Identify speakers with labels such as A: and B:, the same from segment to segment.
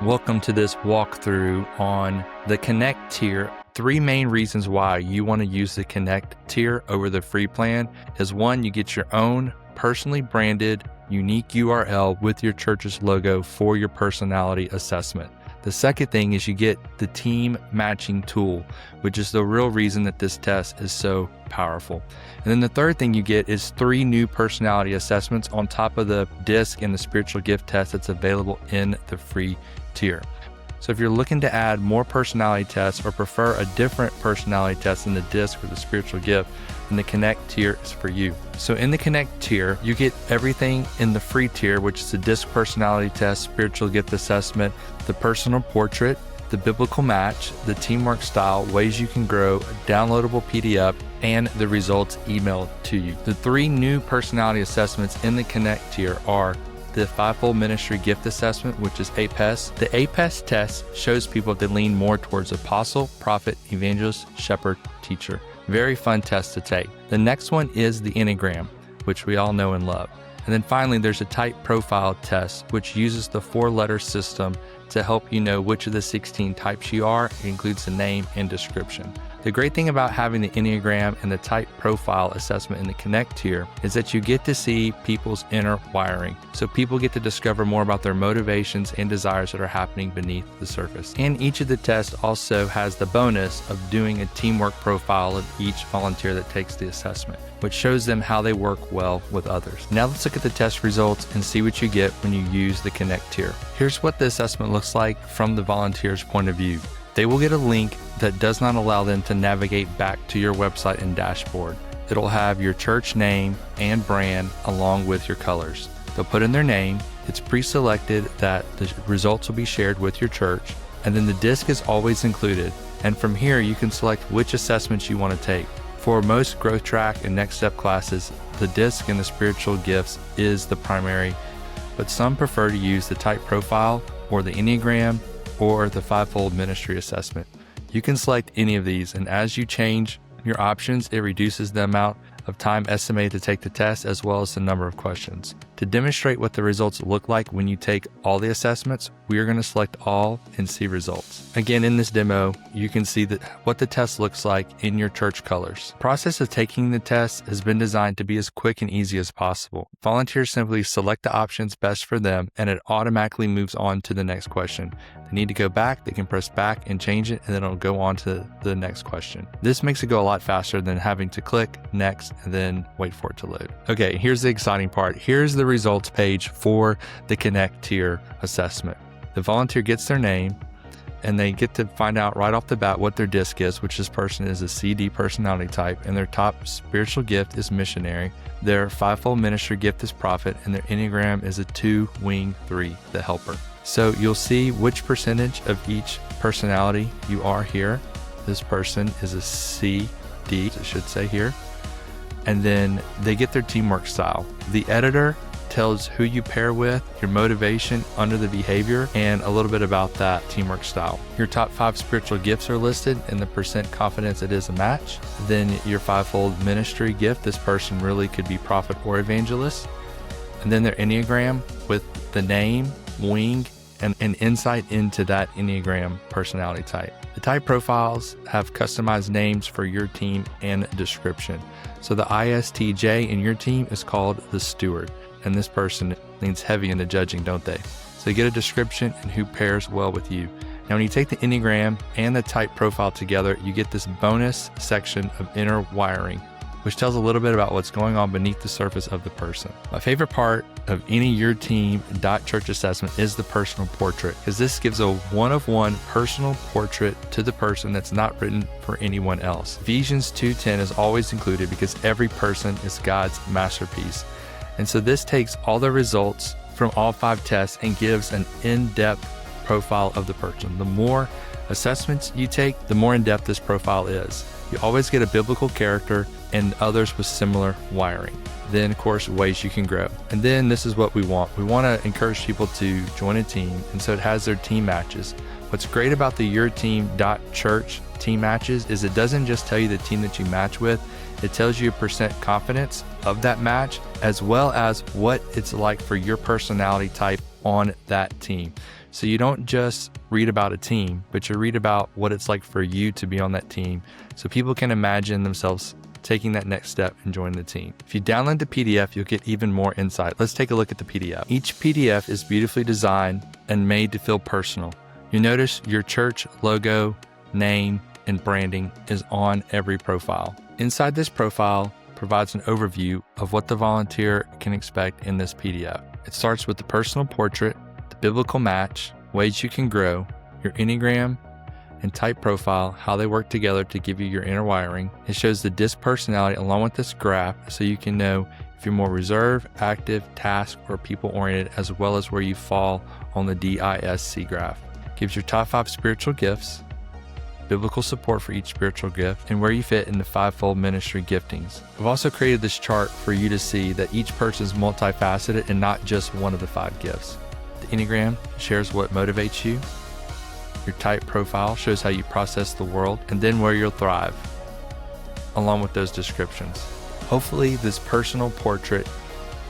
A: Welcome to this walkthrough on the Connect tier. 3 main reasons why you want to use the Connect tier over the free plan is 1, you get your own personally branded, unique URL with your church's logo for your personality assessment. The second thing is you get the team matching tool, which is the real reason that this test is so powerful. And then the third thing you get is 3 new personality assessments on top of the DISC and the spiritual gift test that's available in the free tier. So if you're looking to add more personality tests or prefer a different personality test than the DISC or the spiritual gift, then the Connect tier is for you. So in the Connect tier, you get everything in the free tier, which is the DISC personality test, spiritual gift assessment, the personal portrait, the biblical match, the teamwork style, ways you can grow, a downloadable PDF, and the results emailed to you. The 3 new personality assessments in the Connect tier are the Fivefold Ministry gift assessment, which is APEST. The APEST test shows people that lean more towards apostle, prophet, evangelist, shepherd, teacher. Very fun test to take. The next one is the Enneagram, which we all know and love. And then finally, there's a Type Profile test, which uses the 4-letter system to help you know which of the 16 types you are. It includes the name and description. The great thing about having the Enneagram and the Type Profile assessment in the Connect tier is that you get to see people's inner wiring. So people get to discover more about their motivations and desires that are happening beneath the surface. And each of the tests also has the bonus of doing a teamwork profile of each volunteer that takes the assessment, which shows them how they work well with others. Now let's look at the test results and see what you get when you use the Connect tier. Here's what the assessment looks like from the volunteer's point of view. They will get a link that does not allow them to navigate back to your website and dashboard. It'll have your church name and brand along with your colors. They'll put in their name. It's pre-selected that the results will be shared with your church, and then the DISC is always included. And from here, you can select which assessments you want to take. For most growth track and next step classes, the DISC and the spiritual gifts is the primary, but some prefer to use the Type Profile or the Enneagram or the Fivefold Ministry assessment. You can select any of these, and as you change your options, it reduces the amount of time estimated to take the test as well as the number of questions. To demonstrate what the results look like when you take all the assessments, we are going to select all and see results. Again, in this demo, you can see what the test looks like in your church colors. The process of taking the test has been designed to be as quick and easy as possible. Volunteers simply select the options best for them, and it automatically moves on to the next question. They need to go back, they can press back and change it, and then it'll go on to the next question. This makes it go a lot faster than having to click next and then wait for it to load. Okay, here's the exciting part. Here's the results page for the Connect tier assessment. The volunteer gets their name, and they get to find out right off the bat what their DISC is, which this person is a CD personality type, and their top spiritual gift is missionary. Their Fivefold Ministry gift is prophet, and their Enneagram is a 2 wing 3, the helper. So you'll see which percentage of each personality you are here. This person is a CD, it should say here. And then they get their teamwork style. The editor tells who you pair with, your motivation under the behavior, and a little bit about that teamwork style. Your top 5 spiritual gifts are listed and the percent confidence it is a match. Then your Fivefold Ministry gift, this person really could be prophet or evangelist. And then their Enneagram with the name, wing, and an insight into that Enneagram personality type. The type profiles have customized names for your team and description. So the ISTJ in your team is called the steward, and this person leans heavy into judging, don't they? So you get a description and who pairs well with you. Now, when you take the Enneagram and the type profile together, you get this bonus section of inner wiring, which tells a little bit about what's going on beneath the surface of the person. My favorite part of any YourTeam.church assessment is the personal portrait, because this gives a one-of-one personal portrait to the person that's not written for anyone else. Ephesians 2:10 is always included because every person is God's masterpiece. And so this takes all the results from all 5 tests and gives an in-depth profile of the person. The more assessments you take, the more in-depth this profile is. You always get a biblical character and others with similar wiring. Then, of course, ways you can grow. And then this is what we want. We want to encourage people to join a team, and so it has their team matches. What's great about the YourTeam.church team matches is it doesn't just tell you the team that you match with, it tells you percent confidence of that match, as well as what it's like for your personality type on that team. So you don't just read about a team, but you read about what it's like for you to be on that team so people can imagine themselves taking that next step and joining the team. If you download the PDF, you'll get even more insight. Let's take a look at the PDF. Each PDF is beautifully designed and made to feel personal. You notice your church logo, name, and branding is on every profile. Inside this profile provides an overview of what the volunteer can expect in this PDF. It starts with the personal portrait, the biblical match, ways you can grow, your Enneagram and Type Profile, how they work together to give you your inner wiring. It shows the DISC personality along with this graph so you can know if you're more reserved, active, task, or people-oriented, as well as where you fall on the DISC graph. It gives your top 5 spiritual gifts, biblical support for each spiritual gift, and where you fit in the Fivefold Ministry giftings. I've also created this chart for you to see that each person is multifaceted and not just one of the 5 gifts. The Enneagram shares what motivates you. Your Type Profile shows how you process the world, and then where you'll thrive, along with those descriptions. Hopefully, this personal portrait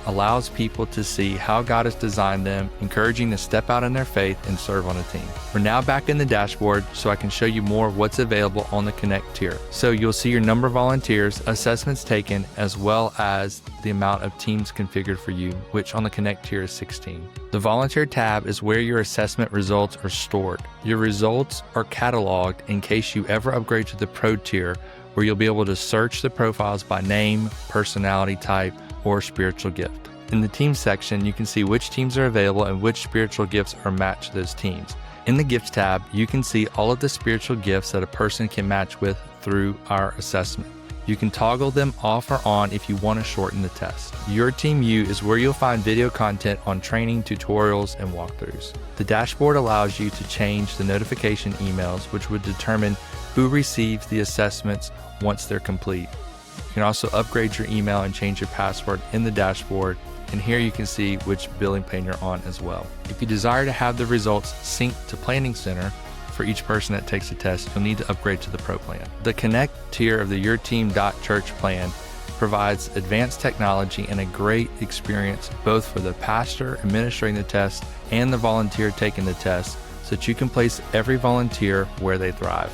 A: allows people to see how God has designed them, encouraging to step out in their faith and serve on a team. We're now back in the dashboard so I can show you more of what's available on the Connect tier. So you'll see your number of volunteers, assessments taken, as well as the amount of teams configured for you, which on the Connect tier is 16. The volunteer tab is where your assessment results are stored. Your results are cataloged in case you ever upgrade to the Pro tier, where you'll be able to search the profiles by name, personality type, or spiritual gift. In the team section, you can see which teams are available and which spiritual gifts are matched to those teams. In the Gifts tab, you can see all of the spiritual gifts that a person can match with through our assessment. You can toggle them off or on if you want to shorten the test. Your Team U is where you'll find video content on training, tutorials, and walkthroughs. The dashboard allows you to change the notification emails, which would determine who receives the assessments once they're complete. You can also upgrade your email and change your password in the dashboard, and here you can see which billing plan you're on as well. If you desire to have the results synced to Planning Center for each person that takes the test, you'll need to upgrade to the Pro plan. The Connect tier of the YourTeam.church plan provides advanced technology and a great experience both for the pastor administering the test and the volunteer taking the test, so that you can place every volunteer where they thrive.